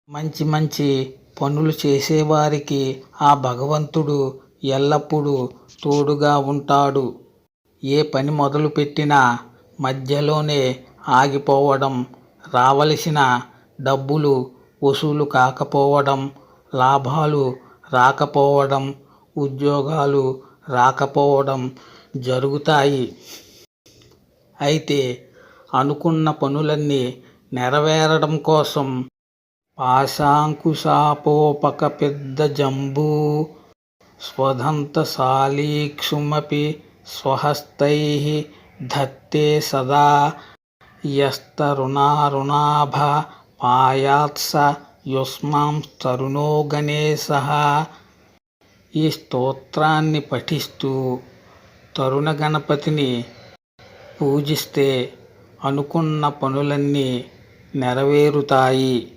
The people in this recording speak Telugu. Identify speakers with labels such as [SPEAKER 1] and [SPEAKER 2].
[SPEAKER 1] మంచి మంచి పనులు చేసేవారికి ఆ భగవంతుడు ఎల్లప్పుడూ తోడుగా ఉంటాడు. ఏ పని మొదలుపెట్టినా మధ్యలోనే ఆగిపోవడం, రావలసిన డబ్బులు వసూలు కాకపోవడం, లాభాలు రాకపోవడం, ఉద్యోగాలు రాకపోవడం జరుగుతాయి. అయితే అనుకున్న పనులన్నీ నెరవేరడం కోసం పాశాంకుశాపోపక పెద్ద జంబూ స్వదంతశాలీక్షుమపి స్వహస్తైః ధత్తే సదా యస్తరుణారుణాభ పాయాత్స యుష్మాంస్తరుణో గణేశః. ఈ స్తోత్రాన్ని పఠిస్తూ తరుణ గణపతిని పూజిస్తే అనుకున్న పనులన్నీ నెరవేరుతాయి.